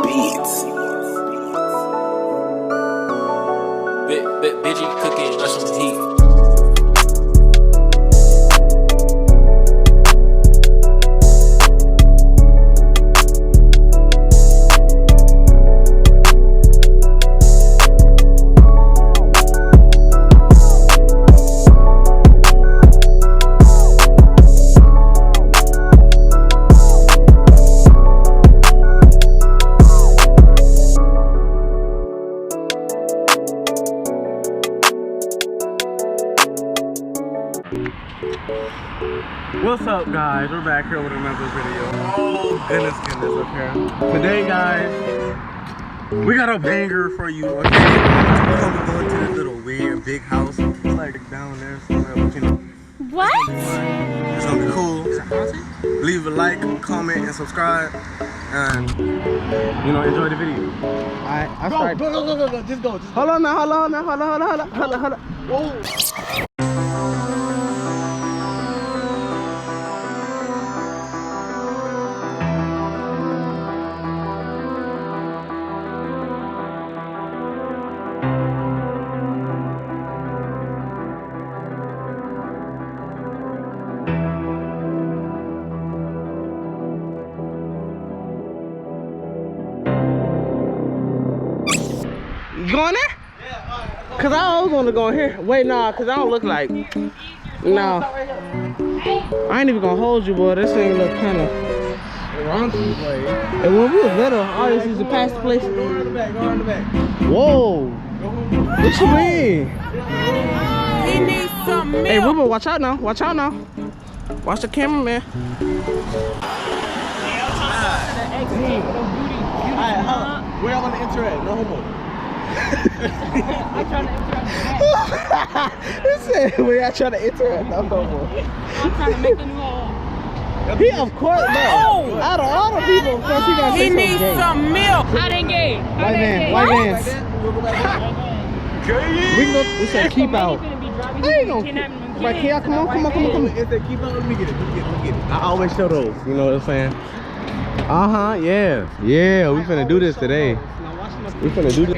beats. Bitchy cooking, that's some heat. What's up, guys? We're back here with another video. Oh goodness up here. Today, guys, we got a banger for you. Okay, we're gonna be going to this little weird big house. It's like down there somewhere. But, you know, what? It's gonna be cool. Leave a like, comment, and subscribe, and you know, enjoy the video. Alright, I start. Go. Just go. Hold on now. Hold on. Whoa. You going there? Yeah. Cause I always want to go in here. Wait, nah, cause I don't look like. No. I ain't even gonna hold you, boy. This thing look kind of raunchy, boy. And when we was little, I always used to pass the place. Go around the back. Go around the back. Whoa. What you mean? He needs some milk. Hey, Ruben, watch out now. Watch out now. Watch the camera, man. Alright, hold on. Where I want to enter at? No homo. I'm trying to interact. He said, where I trying to enter at? No homo. I'm trying to make a new home. He, of course, no. Out of all the people, of course, he got to say needs some milk. I didn't gay. White man. We can go, it said keep out. I ain't gonna, right, can y'all come on. It said keep out, let me get it. I always show those, you know what I'm saying? Yeah, we finna do this today. We finna do this.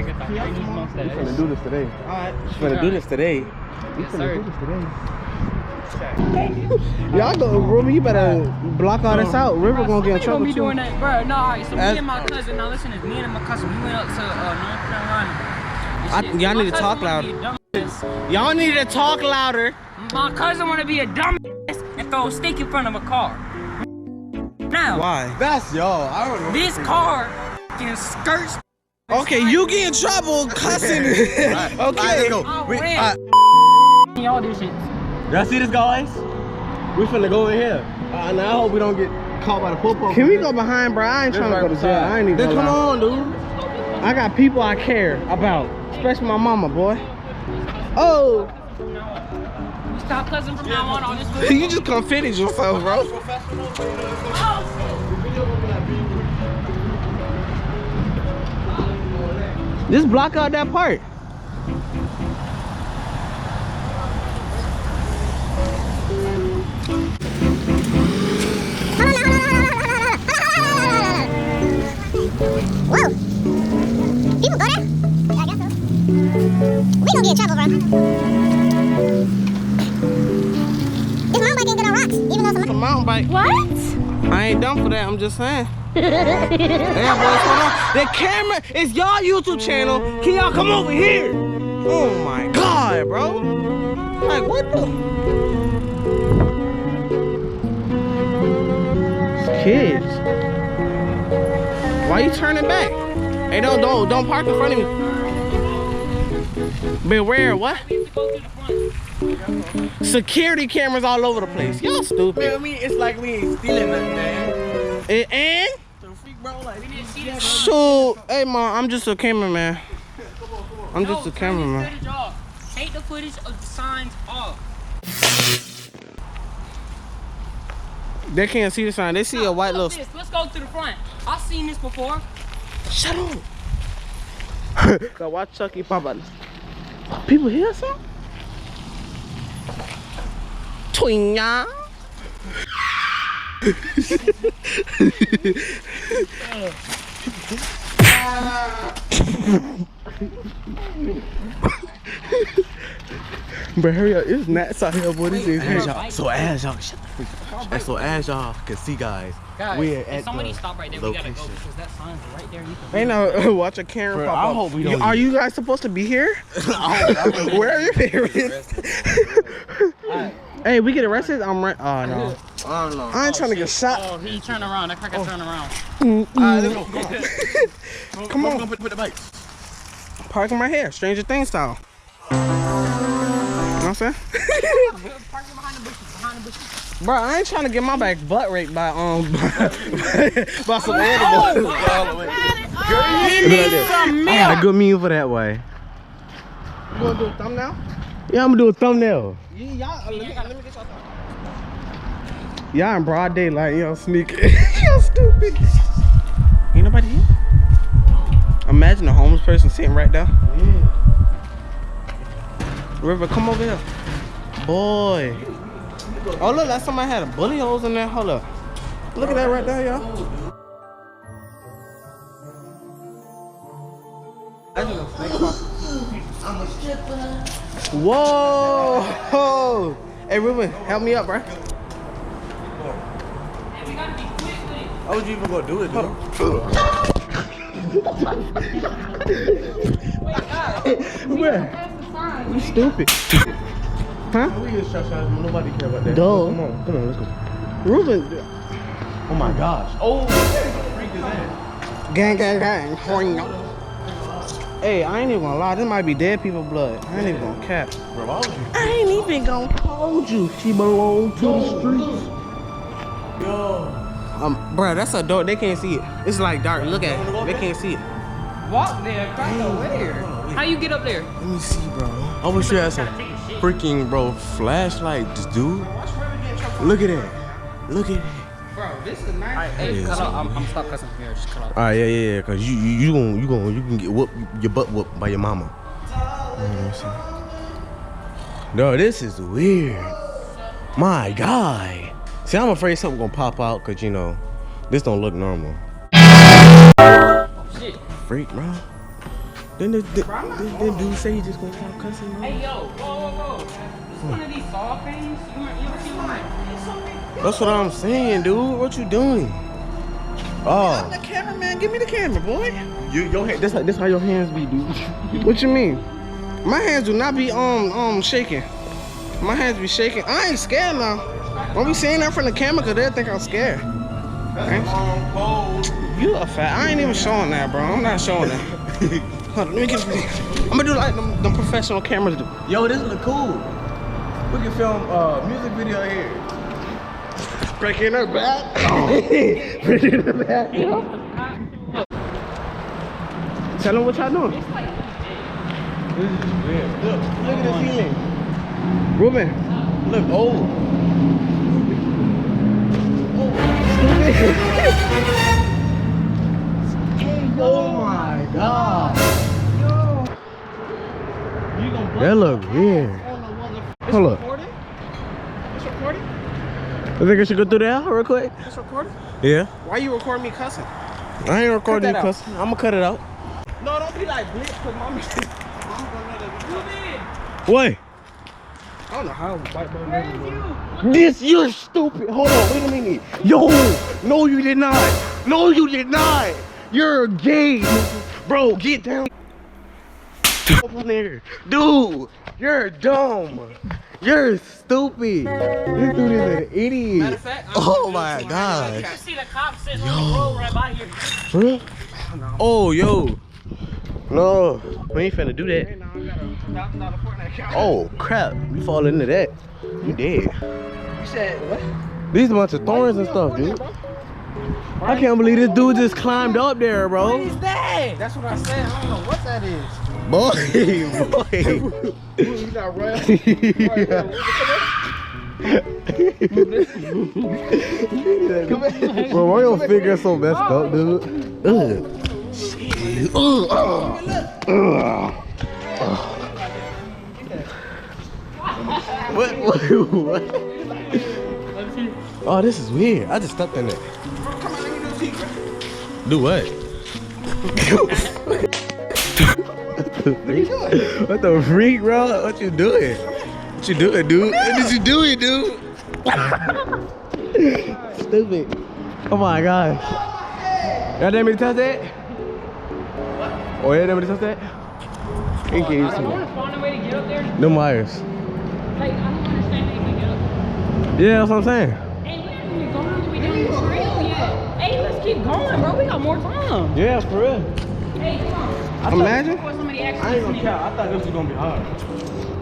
Alright. We finna do this today. Y'all go, Ruben, you better block all this out. River gonna get in trouble too. Doing that, bro. No, alright, so me and my cousin, now listen, it's me and my cousin, we went up to North Carolina. Y'all need to talk louder. Y'all need to talk louder. My cousin wanna be a dumbass and throw a stick in front of a car. Now, why? That's y'all. I don't know. This car can skirts. Okay, you get in trouble cussing. Right. Okay, let's go. Y'all do shit. Y'all see this, guys? We finna go in here. And I hope we don't get caught by the popo. Can we go behind, bro? I ain't trying to go to jail. I ain't even. Then come on, dude. I got people I care about, especially my mama, boy. Oh. Stop cussing from now on this video. You just come finish yourself, bro. Just block out that part. Whoa! People go there? Yeah, I guess so. We gonna get in trouble, bro. This mountain bike ain't good on rocks, even though it's a mountain bike. What? I ain't dumb for that, I'm just saying. Damn, boy, what's going on? The camera is y'all YouTube channel. Can y'all come over here? Oh my God, bro. Like, what the? It's kids. Why you turning back? Hey, don't park in front of me. Beware, what? Security cameras all over the place. Y'all stupid. Man, I mean, it's like we ain't stealing nothing, man. And? Bro, like, so, hey, Mom, I'm just a cameraman. I'm just a cameraman. Take the footage of the signs off. They can't see the sign. They see a white little. Let's go to the front. I've seen this before. Shut up. So watch Chucky pop out. People hear something? Twinya. Bro, hurry up. It's gnats out here, boy. This is So as y'all, shut the freak up. And so as y'all can see, guys, we're at somebody the stop right there. location. We gotta go because that sign's right there. You can Ain't no watch a Karen pop I up. hope we don't. Are you guys supposed to be here? Where are your parents? Hey, we get arrested? I'm right. Oh no. I don't know. I ain't trying to get shot. Oh, he turned around. That cracker turned around. Let's go. Come on. Put the bikes. Parking right here, Stranger Things style. You know what I'm saying? Parking behind the bushes. Bro, I ain't trying to get my back butt raped by by some animals. He needs some I got a milk. good meme for that way. You gonna do a thumbnail? Yeah, I'm gonna do a thumbnail. Yeah, y'all. Let me get your thumb. Y'all in broad daylight, y'all sneaking. Y'all stupid. Ain't nobody here? Imagine a homeless person sitting right there. Yeah. River, come over here. Boy. Oh, look, last time I had a bully holes in there. Hold up. Look at that right there, y'all. Whoa! Hey, Ruben, help me up, bro. We gotta be quick with it. How would you even go do it, dude? Where? You stupid. Huh? We get shot shots, but nobody care about that. Duh. Come on, let's go. Ruben. Oh my gosh. Oh, freak his ass. Gang, gang, gang. Hey, I ain't even gonna lie. This might be dead people blood. I ain't even gonna cap. Bro, why would you? I ain't even gonna hold you. She belong to the streets. Yo. Bro, that's a door. They can't see it. It's like dark. Look at it. They can't see it. Walk there. Cracker, where? How you get up there? Let me see, bro. I wish you had some freaking, bro, flashlights, dude. Look at that. Look at that. Bro, this is nice. Hey, cut out. I'm stop cussing here. Just cut out. All right, yeah, cause you can get whooped, your butt whooped by your mama. You know what I'm saying? No, this is weird. My God. See, I'm afraid something gonna pop out, cause you know, this don't look normal. Shit. Freak, bro. Then dude say he just gonna stop cussing, bro? Hey, yo. Whoa. This is one of these saw things. You ever see one? That's what I'm saying, dude. What you doing? Oh. I'm the cameraman. Give me the camera, boy. Your hand, this how your hands be, dude. What you mean? My hands do not be shaking. My hands be shaking. I ain't scared now. Don't be saying that from the camera because they'll think I'm scared. You a fat. I ain't even showing that, bro. I'm not showing that. Hold on, let me get this. I'm gonna do like them professional cameras do. Yo, this look cool. We can film music video here. Breaking her back. Breaking her back. Tell them what y'all doing. This is weird. Look at the ceiling. Ruben. Look old. Oh my God. That look weird. Hold up. It's recording? I think I should go through that real quick. It's recording? Yeah. Why you recording me cussing? I ain't recording you that out. cussing. I'm gonna cut it out. No, don't be like blitz because mama gonna know that we What? I don't know how white boy This, you're stupid. Hold on, wait a minute. Yo, no you did not. No you did not. You're gay. Bro, get down. Over there. Dude, you're dumb. You're stupid. This dude is an idiot. Matter of fact, Oh my God. You see the cops sitting on the road right by here. For real? Oh, yo. No, we ain't finna do that. Hey, now I got a $1,000 Fortnite account. Oh, crap. We fall into that. You dead. You said what? These a bunch of thorns and stuff, dude. I can't believe this dude just climbed up there, bro. What is that? That's what I said. I don't know what that is. Boy. You got right. Bro, why your finger so messed up, dude? Ugh. What? Oh, this is weird. I just stepped in it. Come on, let me do a secret. Do what? What the freak, bro? What you doing? What you doing, dude? What did you do it, dude? Stupid. Oh my gosh. Y'all dare me to touch that? Oh, yeah, dare me to touch that? He can't use I want to find a way to get up there. No wires. Like, I don't understand how you can get up. Yeah, that's what I'm saying. Hey, we haven't even gone all the way down the trail yet. Hey, let's keep going, bro. We got more time. Yeah, for real. Hey, come on. Imagine. Before somebody I ain't actually gonna count. I thought this was gonna be hard.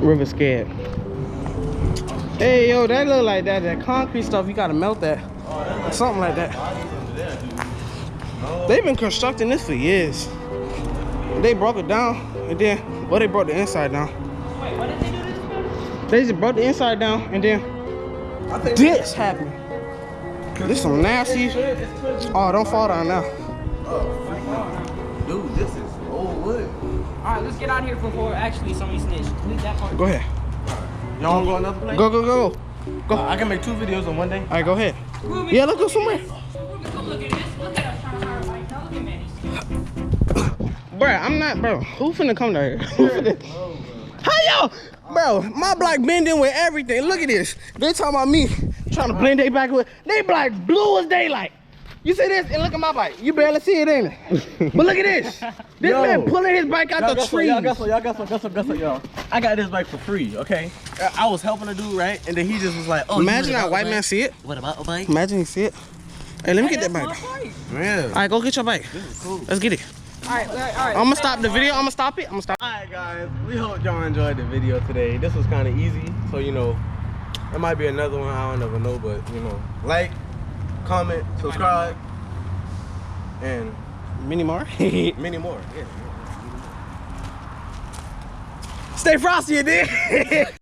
River scared. Hey, yo, that look like that concrete stuff. You gotta melt that. Something like that. They've been constructing this for years. They broke it down, and then, well, they broke the inside down. Wait, what did they do this to? They just broke the inside down, and then this happened. This some nasty. Oh, don't fall down now. Dude, this is old wood. Alright, let's get out of here before actually somebody snitch. Leave that part. Go ahead. Y'all wanna go another place? Go, go, go. Go. I can make 2 videos in one day. All right, go ahead. Ruben, Yeah, let's go somewhere. Ruben, come look at this. Look at us trying to hire a bike. Now look at Manny. Bruh, I'm not, bro. Who finna come down here? Who finna? How y'all? Bro, my block blend in with everything. Look at this. They talking about me trying to blend they back with. They block blue as daylight. You see this? And look at my bike. You barely see it, ain't it? But look at this. This Yo. man pulling his bike out the tree. Y'all got some, y'all. I got this bike for free, okay? I was helping a dude, right? And then he just was like, oh, Imagine that white man see it. What about a bike? Imagine he see it. Hey, let me get that That's bike. my bike. Yeah. All right, go get your bike. This is cool. Let's get it. Alright, alright. I'm gonna stop the video. I'm gonna stop it. I'm gonna stop. Alright guys, we hope y'all enjoyed the video today. This was kind of easy, so you know, there might be another one, I don't never know, but you know, like, comment, subscribe, and Many more. many more. Yeah. Stay frosty, dude.